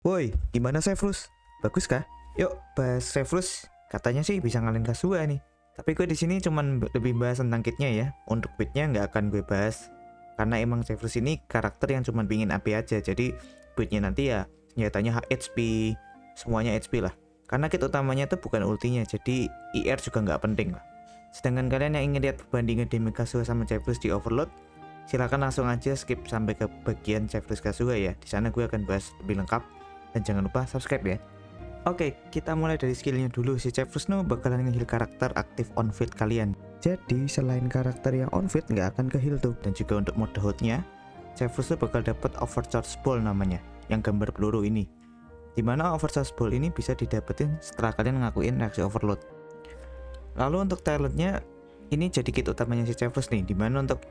Woi, gimana Sevrus? Bagus kah? Yuk bahas Sevrus. Katanya sih bisa ngalahin Kazuha nih. Tapi gue di sini cuman lebih bahas tentang kitnya ya. Untuk buildnya nggak akan gue bahas. Karena emang Sevrus ini karakter yang cuman pingin AP aja. Jadi buildnya nanti ya senjatanya HP, semuanya HP lah. Karena kit utamanya tuh bukan ultinya, jadi IR juga nggak penting lah. Sedangkan kalian yang ingin lihat perbandingan damage Kazuha sama Sevrus di Overload, silakan langsung aja skip sampai ke bagian Sevrus Kazuha ya. Di sana gue akan bahas lebih lengkap. Dan jangan lupa subscribe ya. Oke, kita mulai dari skillnya dulu. Si Sevrus no bakalan nge-heal karakter aktif on field kalian. Jadi selain karakter yang on field nggak akan ke-heal tuh. Dan juga untuk mode hoodnya, Sevrus tuh bakal dapat overcharge ball namanya, yang gambar peluru ini. Dimana overcharge ball ini bisa didapetin setelah kalian ngakuin reaksi overload. Lalu untuk talentnya, ini jadi kit utamanya si Sevrus nih. Dimana untuk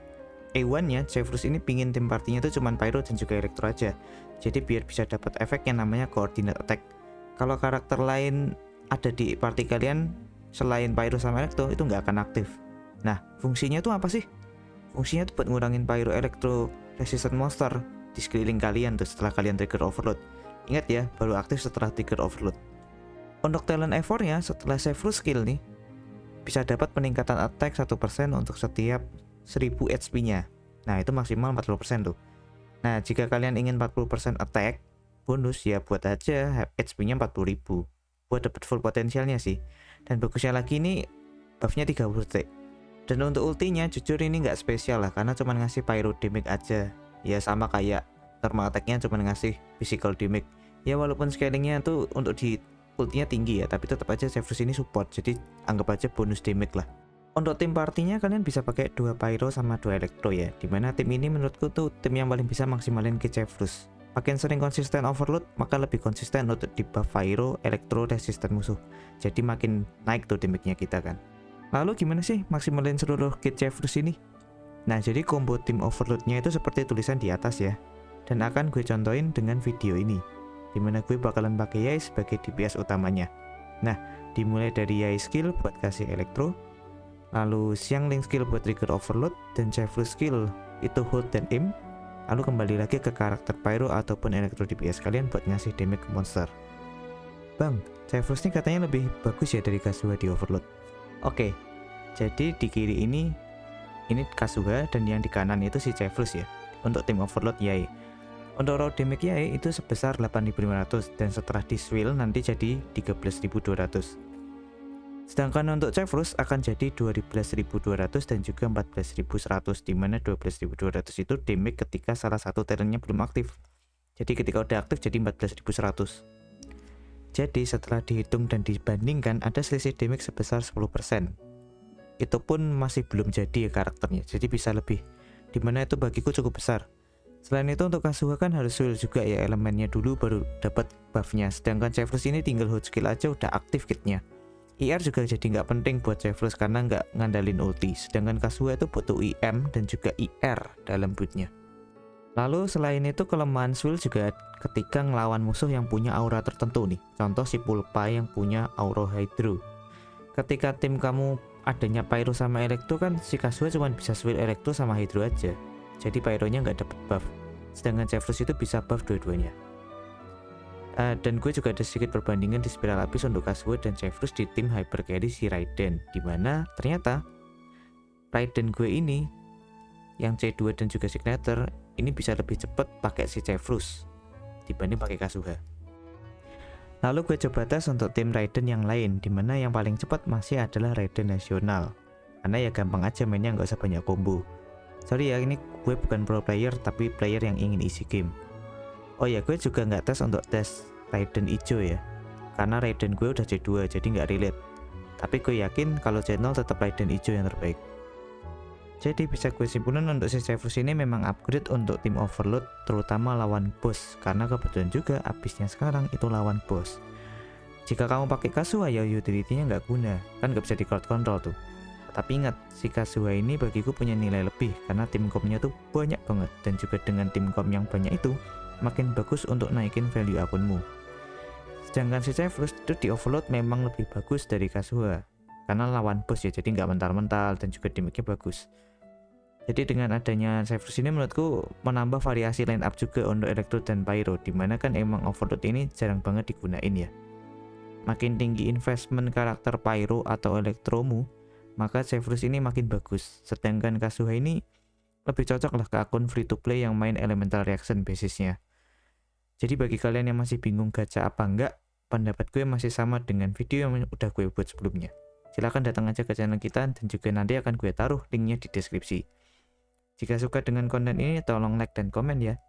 A1-nya, Sevrus ini pingin tim partinya tuh cuman Pyro dan juga Elektro aja. Jadi biar bisa dapat efek yang namanya coordinate attack. Kalau karakter lain ada di party kalian selain Pyro sama Elektro itu nggak akan aktif. Nah, fungsinya tuh apa sih? Fungsinya tuh buat ngurangin Pyro Elektro resistant monster di sekeliling kalian tuh setelah kalian trigger overload. Ingat ya, baru aktif setelah trigger overload. Untuk talent effortnya setelah Sevrus skill nih, bisa dapat peningkatan attack 1% untuk setiap 1000 HP-nya. Nah, itu maksimal 40% tuh. Nah, jika kalian ingin 40% attack bonus ya buat aja HP-nya 40.000 buat dapat full potensialnya sih. Dan bagusnya lagi ini buffnya 30 detik. Dan untuk ultinya jujur ini nggak spesial lah karena cuma ngasih pyro damage aja. Ya sama kayak normal attack-nya cuma ngasih physical damage. Ya walaupun scalingnya tuh untuk di ultinya tinggi ya, tapi tetap aja Sevrus ini support. Jadi anggap aja bonus damage lah. Untuk tim partinya kalian bisa pakai 2 Pyro sama 2 Elektro ya. Dimana tim ini menurutku tuh tim yang paling bisa maksimalin ke Sevrus. Makin sering konsisten overload, maka lebih konsisten untuk di buff Pyro, Elektro, resisten musuh. Jadi makin naik tuh damage-nya kita kan. Lalu gimana sih maksimalin seluruh kit Sevrus ini? Nah, jadi combo tim overload-nya itu seperti tulisan di atas ya. Dan akan gue contohin dengan video ini. Dimana gue bakalan pakai Yai sebagai DPS utamanya. Nah, dimulai dari Yai skill buat kasih Elektro, lalu Xiangling skill buat trigger overload, dan Sevrus skill itu hold dan aim. Lalu kembali lagi ke karakter Pyro ataupun Elektro DPS kalian buat ngasih damage ke monster. Bang, Sevrus ini katanya lebih bagus ya dari Kazuha di overload. Oke, jadi di kiri ini Kazuha dan yang di kanan itu si Sevrus ya. Untuk tim overload Yai. Untuk raw damage Yai itu sebesar 8.500 dan setelah di swill nanti jadi 13.200. Sedangkan untuk Sevrus akan jadi 12.200 dan juga 14.100, dimana 12.200 itu damage ketika salah satu talentnya belum aktif. Jadi ketika udah aktif jadi 14.100. Jadi setelah dihitung dan dibandingkan ada selisih damage sebesar 10%. Itu pun masih belum jadi ya karakternya, jadi bisa lebih. Dimana itu bagiku cukup besar. Selain itu untuk Kazuha kan harus swill juga ya elemennya dulu baru dapat buffnya. Sedangkan Sevrus ini tinggal hold skill aja udah aktif kitnya. IR juga jadi nggak penting buat Sevrus karena nggak ngandalin ulti. Sedangkan Kazuha itu butuh IM dan juga IR dalam build-nya. Lalu selain itu kelemahan swill juga ketika ngelawan musuh yang punya aura tertentu nih. Contoh si Pulpa yang punya aura Hydro. Ketika tim kamu adanya Pyro sama Elektro kan si Kazuha cuma bisa swill Elektro sama Hydro aja. Jadi Pyronya nggak dapet buff. Sedangkan Sevrus itu bisa buff dua-duanya. Dan gue juga ada sedikit perbandingan di spiral abyss untuk Kazuha dan Sevrus di tim hyper carry si Raiden, dimana ternyata Raiden gue ini yang C2 dan juga signature ini bisa lebih cepat pakai si Sevrus dibanding pakai Kazuha. Lalu gue coba tes untuk tim Raiden yang lain, dimana yang paling cepat masih adalah Raiden nasional karena ya gampang aja mainnya, nggak usah banyak combo. Sorry ya, ini gue bukan pro player tapi player yang ingin isi game. Oh ya, gue juga nggak tes untuk tes Raiden hijau ya, karena Raiden gue udah C2 jadi nggak relate. Tapi gue yakin kalau channel tetap Raiden hijau yang terbaik. Jadi bisa gue simpulkan untuk si Sevrus ini memang upgrade untuk tim overload, terutama lawan boss, karena kebetulan juga abisnya sekarang itu lawan boss. Jika kamu pakai Kazuha ya utility-nya nggak guna, kan nggak bisa di crowd control tuh. Tapi ingat, si Kazuha ini bagiku punya nilai lebih karena tim compnya tuh banyak banget, dan juga dengan tim comp yang banyak itu makin bagus untuk naikin value akunmu. Sedangkan si Sevrus itu di overload memang lebih bagus dari Kazuha karena lawan boss ya, jadi nggak mental-mental dan juga damage-nya bagus. Jadi dengan adanya Cyprus ini menurutku menambah variasi line up juga untuk Elektro dan Pyro, dimana kan emang Overload ini jarang banget digunain ya. Makin tinggi investment karakter Pyro atau Elektromu, maka Cyprus ini makin bagus. Sedangkan Kazuha ini lebih cocok lah ke akun free to play yang main Elemental Reaction basisnya. Jadi bagi kalian yang masih bingung gacha apa enggak, pendapat gue masih sama dengan video yang udah gue buat sebelumnya. Silahkan datang aja ke channel kita dan juga nanti akan gue taruh linknya di deskripsi. Jika suka dengan konten ini, tolong like dan komen ya.